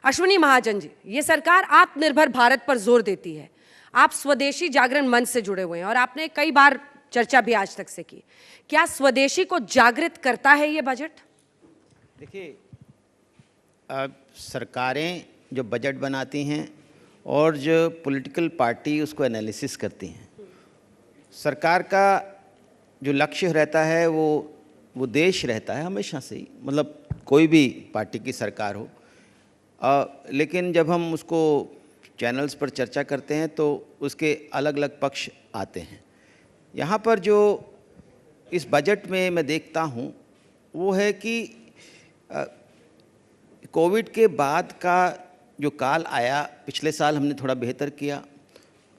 अश्विनी महाजन जी, ये सरकार आत्मनिर्भर भारत पर जोर देती है। आप स्वदेशी जागरण मंच से जुड़े हुए हैं और आपने कई बार चर्चा भी आज तक से की। क्या स्वदेशी को जागृत करता है ये बजट? देखिए, सरकारें जो बजट बनाती हैं और जो पॉलिटिकल पार्टी उसको एनालिसिस करती हैं, सरकार का जो लक्ष्य रहता है वो देश रहता है हमेशा से ही, मतलब कोई भी पार्टी की सरकार हो। लेकिन जब हम उसको चैनल्स पर चर्चा करते हैं तो उसके अलग अलग पक्ष आते हैं। यहाँ पर जो इस बजट में मैं देखता हूँ वो है कि कोविड के बाद का जो काल आया, पिछले साल हमने थोड़ा बेहतर किया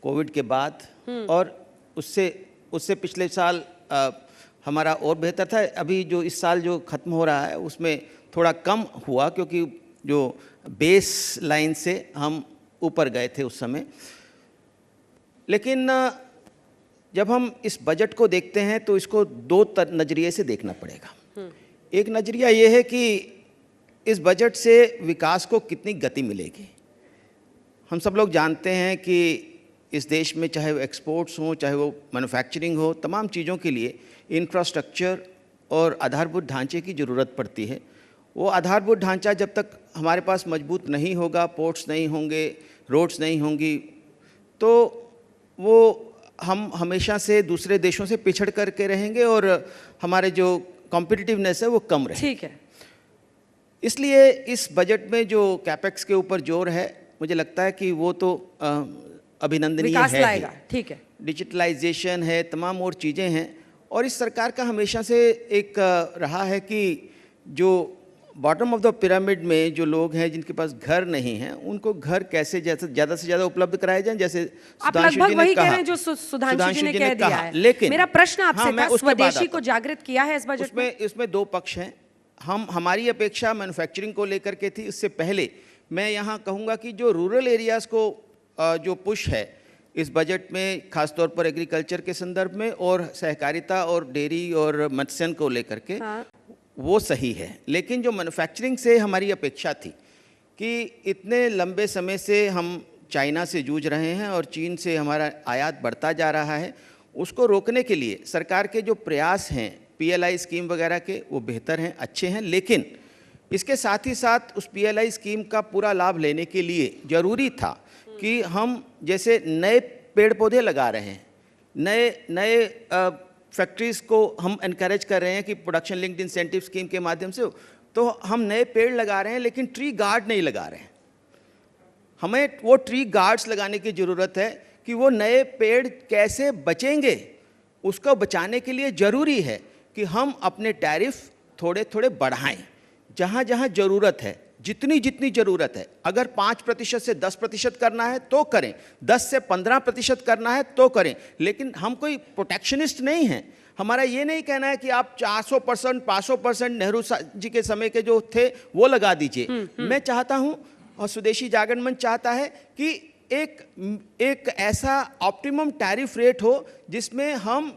कोविड के बाद, और उससे पिछले साल हमारा और बेहतर था। अभी जो इस साल जो ख़त्म हो रहा है उसमें थोड़ा कम हुआ, क्योंकि जो बेस लाइन से हम ऊपर गए थे उस समय। लेकिन जब हम इस बजट को देखते हैं तो इसको दो नज़रिए से देखना पड़ेगा। एक नज़रिया ये है कि इस बजट से विकास को कितनी गति मिलेगी। हम सब लोग जानते हैं कि इस देश में चाहे वो एक्सपोर्ट्स हो, चाहे वो मैन्युफैक्चरिंग हो, तमाम चीज़ों के लिए इंफ्रास्ट्रक्चर और आधारभूत ढांचे की ज़रूरत पड़ती है। वो आधारभूत ढांचा जब तक हमारे पास मजबूत नहीं होगा, पोर्ट्स नहीं होंगे, रोड्स नहीं होंगी, तो वो हम हमेशा से दूसरे देशों से पिछड़ करके रहेंगे और हमारे जो कॉम्पिटिटिवनेस है वो कम रहेगी। ठीक है। इसलिए इस बजट में जो कैपेक्स के ऊपर जोर है, मुझे लगता है कि वो तो अभिनंदनीय विकास है। लाएगा। ठीक है। डिजिटलाइजेशन है, तमाम और चीज़ें हैं। और इस सरकार का हमेशा से एक रहा है कि जो बॉटम ऑफ द पिरामिड में जो लोग हैं जिनके पास घर नहीं हैं, उनको घर कैसे ज़्यादा से ज़्यादा उपलब्ध कराए जाएं, जैसे आप लगभग वही कह रहे हैं जो सुधांशु जी ने कह दिया है। लेकिन मेरा प्रश्न आपसे था, स्वदेशी को जागृत किया है इस बजट में? इसमें दो पक्ष हैं। हमारी अपेक्षा मैन्युफैक्चरिंग को लेकर के थी। इससे पहले मैं यहाँ कहूँगा कि जो रूरल एरियाज़ को जो पुश है इस बजट में, खासतौर पर एग्रीकल्चर के संदर्भ में और सहकारिता और डेयरी और मत्स्य को लेकर के, हाँ, वो सही है। लेकिन जो मैन्युफैक्चरिंग से हमारी अपेक्षा थी कि इतने लंबे समय से हम चाइना से जूझ रहे हैं और चीन से हमारा आयात बढ़ता जा रहा है, उसको रोकने के लिए सरकार के जो प्रयास हैं PLI स्कीम वगैरह के, वो बेहतर हैं, अच्छे हैं। लेकिन इसके साथ ही साथ उस PLI स्कीम का पूरा लाभ लेने के लिए ज़रूरी था कि हम जैसे नए पेड़ पौधे लगा रहे हैं, नए फैक्ट्रीज़ को हम एनकरेज कर रहे हैं कि प्रोडक्शन लिंक्ड इंसेंटिव स्कीम के माध्यम से, तो हम नए पेड़ लगा रहे हैं लेकिन ट्री गार्ड नहीं लगा रहे हैं। हमें वो ट्री गार्ड्स लगाने की ज़रूरत है कि वो नए पेड़ कैसे बचेंगे, उसको बचाने के लिए ज़रूरी है कि हम अपने टैरिफ थोड़े थोड़े बढ़ाएं, जहाँ जहाँ ज़रूरत है, जितनी ज़रूरत है। अगर 5% से 10% करना है तो करें, 10 से 15% करना है तो करें, लेकिन हम कोई प्रोटेक्शनिस्ट नहीं हैं। हमारा ये नहीं कहना है कि आप 400%, 500% नेहरू जी के समय के जो थे वो लगा दीजिए। मैं चाहता हूँ और स्वदेशी जागरण मंच चाहता है कि एक ऐसा ऑप्टिमम टैरिफ रेट हो जिसमें हम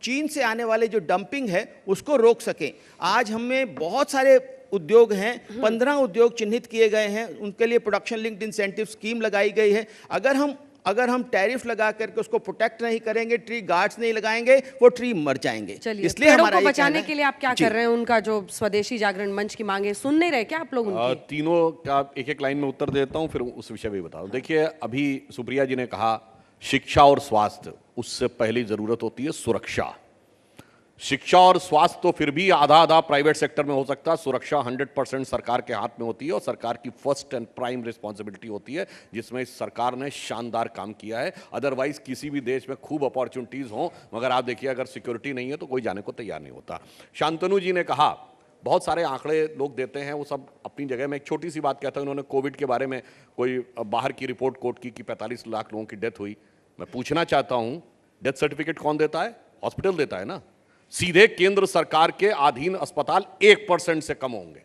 चीन से आने वाले जो डंपिंग है उसको रोक सकें। आज हमें बहुत सारे उद्योग हैं, 15 उद्योग चिन्हित किए गए हैं, उनके लिए प्रोडक्शन लिंक्ड इंसेंटिव स्कीम लगाई गई है। अगर हम टैरिफ लगा करके उसको प्रोटेक्ट नहीं करेंगे, ट्री गार्ड्स नहीं लगाएंगे, वो ट्री मर जाएंगे। इसलिए हमारा को बचाने के लिए आप क्या कर रहे हैं? उनका जो स्वदेशी जागरण मंच की मांगे सुन नहीं रहे क्या आप लोग उनकी? तीनों का एक लाइन में उत्तर देता हूं, फिर उस विषय भी बताओ। देखिए, अभी सुप्रिया जी ने कहा शिक्षा और स्वास्थ्य, उससे पहली जरूरत होती है सुरक्षा। शिक्षा और स्वास्थ्य तो फिर भी आधा प्राइवेट सेक्टर में हो सकता है, सुरक्षा 100% सरकार के हाथ में होती है और सरकार की फर्स्ट एंड प्राइम रिस्पॉन्सिबिलिटी होती है, जिसमें इस सरकार ने शानदार काम किया है। अदरवाइज किसी भी देश में खूब अपॉर्चुनिटीज हों, मगर आप देखिए अगर सिक्योरिटी नहीं है तो कोई जाने को तैयार नहीं होता। शांतनु जी ने कहा बहुत सारे आंकड़े लोग देते हैं, वो सब अपनी जगह में। एक छोटी सी बात कहता हूं, उन्होंने कोविड के बारे में कोई बाहर की रिपोर्ट कोट की कि 45 लाख लोगों की डेथ हुई। मैं पूछना चाहता हूं, डेथ सर्टिफिकेट कौन देता है? हॉस्पिटल देता है ना। सीधे केंद्र सरकार के अधीन अस्पताल 1% से कम होंगे।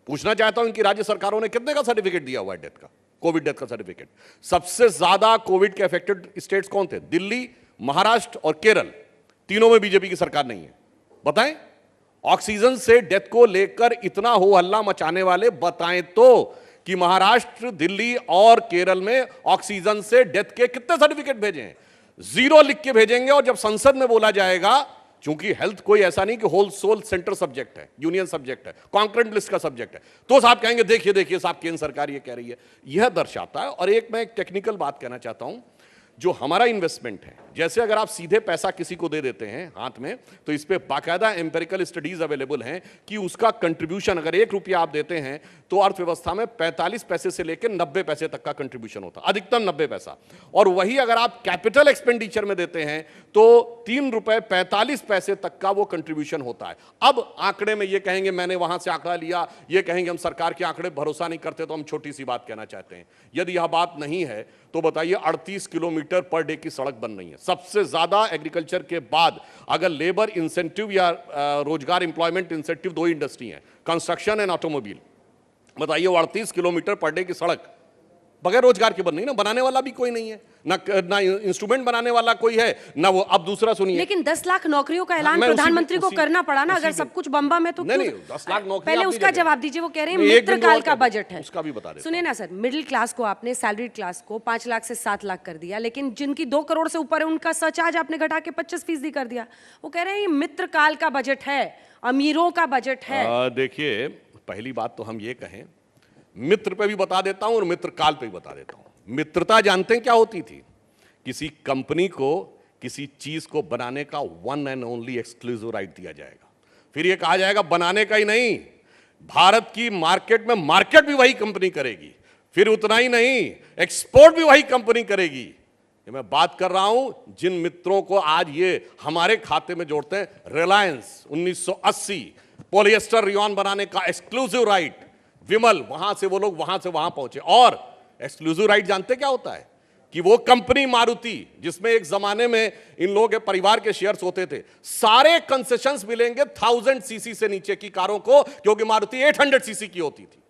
पूछना चाहता हूं इनकी राज्य सरकारों ने कितने का सर्टिफिकेट दिया हुआ है डेथ का, कोविड डेथ का सर्टिफिकेट? सबसे ज्यादा कोविड के अफेक्टेड स्टेट्स कौन थे? दिल्ली, महाराष्ट्र और केरल। तीनों में बीजेपी की सरकार नहीं है। बताएं, ऑक्सीजन से डेथ को लेकर इतना हो हल्ला मचाने वाले बताएं तो कि महाराष्ट्र, दिल्ली और केरल में ऑक्सीजन से डेथ के कितने सर्टिफिकेट भेजे हैं। 0 लिख के भेजेंगे और जब संसद में बोला जाएगा, क्योंकि हेल्थ कोई ऐसा नहीं कि होल सोल सेंटर सब्जेक्ट है, यूनियन सब्जेक्ट है, कॉन्करेंट लिस्ट का सब्जेक्ट है, तो साहब कहेंगे देखिए देखिए साहब केंद्र सरकार ये कह रही है। यह दर्शाता है। और मैं एक टेक्निकल बात कहना चाहता हूं, जो हमारा इन्वेस्टमेंट है, जैसे अगर आप सीधे पैसा किसी को दे देते हैं हाथ में, तो इस पे बाकायदा एम्पेरिकल स्टडीज अवेलेबल हैं कि उसका कंट्रीब्यूशन, अगर 1 रुपया आप देते हैं तो अर्थव्यवस्था में 45 पैसे से लेकर 90 पैसे तक का कंट्रीब्यूशन होता है, अधिकतम 90 पैसा। और वही अगर आप कैपिटल एक्सपेंडिचर में देते हैं तो 3 रुपए 45 पैसे तक का वो कंट्रीब्यूशन होता है। अब आंकड़े में ये कहेंगे मैंने वहां से आंकड़ा लिया, ये कहेंगे हम सरकार के आंकड़े भरोसा नहीं करते, तो हम छोटी सी बात कहना चाहते हैं, यदि यह बात नहीं है तो बताइए 38 किलोमीटर पर डे की सड़क बन रही है। सबसे ज्यादा एग्रीकल्चर के बाद अगर लेबर इंसेंटिव या रोजगार इंप्लॉयमेंट इंसेंटिव 2 इंडस्ट्री हैं, कंस्ट्रक्शन एंड ऑटोमोबाइल, बताइए वो 38 किलोमीटर पर डे की सड़क बगैर रोजगार के बन रही ना, बनाने वाला भी कोई नहीं है, ना इंस्ट्रूमेंट बनाने वाला कोई है ना वो। अब दूसरा सुनिए, लेकिन 10 लाख नौकरियों का ऐलान प्रधानमंत्री को करना पड़ा ना, अगर सब कुछ बम्बा में तो नहीं 10 लाख नौकरी। पहले उसका जवाब दीजिए। वो कह रहे हैं मित्रकाल का बजट है, उसका भी बता दें। सुनिए ना सर, मिडिल क्लास को आपने, सैलरीड क्लास को 5 लाख से 7 लाख कर दिया, लेकिन जिनकी 2 करोड़ से ऊपर है उनका सरचार्ज आपने घटा के 25% कर दिया। वो कह रहे हैं ये मित्रकाल का बजट है, अमीरों का बजट है। देखिए, पहली बात तो हम ये कहें, मित्र पे भी बता देता हूं और मित्रकाल पे भी बता देता हूं। मित्रता जानते हैं क्या होती थी? किसी कंपनी को किसी चीज को बनाने का 1 एंड ओनली एक्सक्लूसिव राइट दिया जाएगा, फिर ये कहा जाएगा बनाने का ही नहीं, भारत की मार्केट में मार्केट भी वही कंपनी करेगी, फिर उतना ही नहीं, एक्सपोर्ट भी वही कंपनी करेगी। ये मैं बात कर रहा हूं जिन मित्रों को आज ये हमारे खाते में जोड़ते हैं। रिलायंस 1980 पॉलिएस्टर रियॉन बनाने का एक्सक्लूसिव राइट, विमल, वहां से वो लोग वहां से वहां पहुंचे। और एक्सक्लूसिव राइट जानते क्या होता है? कि वो कंपनी मारुति, जिसमें एक जमाने में इन लोगों के परिवार के शेयर्स होते थे, सारे कंसेशंस मिलेंगे 1000 सीसी से नीचे की कारों को, क्योंकि मारुति 800 सीसी की होती थी।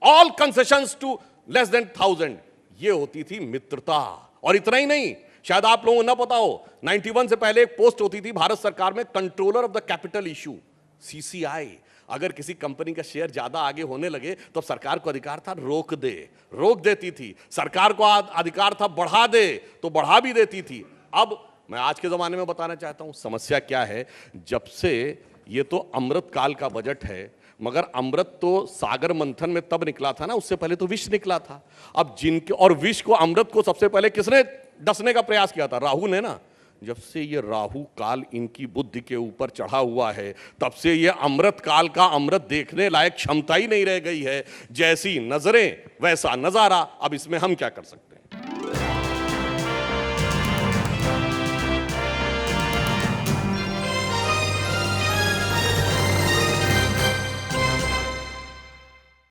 All concessions to less than 1000, ये होती थी मित्रता। और इतना ही नहीं, शायद आप लोगों को ना पता हो, 91 से पहले एक पोस्ट होती थी भारत सरकार में, controller of the capital issue, CCI। अगर किसी कंपनी का शेयर ज्यादा आगे होने लगे तो सरकार को अधिकार था रोक देती थी। सरकार को अधिकार था बढ़ा दे तो बढ़ा भी देती थी। अब मैं आज के जमाने में बताना चाहता हूं समस्या क्या है। जब से ये तो अमृत काल का बजट है, मगर अमृत तो सागर मंथन में तब निकला था ना, उससे पहले तो विष निकला था। अब जिनके, और विष को, अमृत को सबसे पहले किसने डसने का प्रयास किया था? राहु ने ना। जब से ये राहु काल इनकी बुद्धि के ऊपर चढ़ा हुआ है, तब से ये अमृत काल का अमृत देखने लायक क्षमता ही नहीं रह गई है। जैसी नजरें वैसा नजारा। अब इसमें हम क्या कर सकते हैं?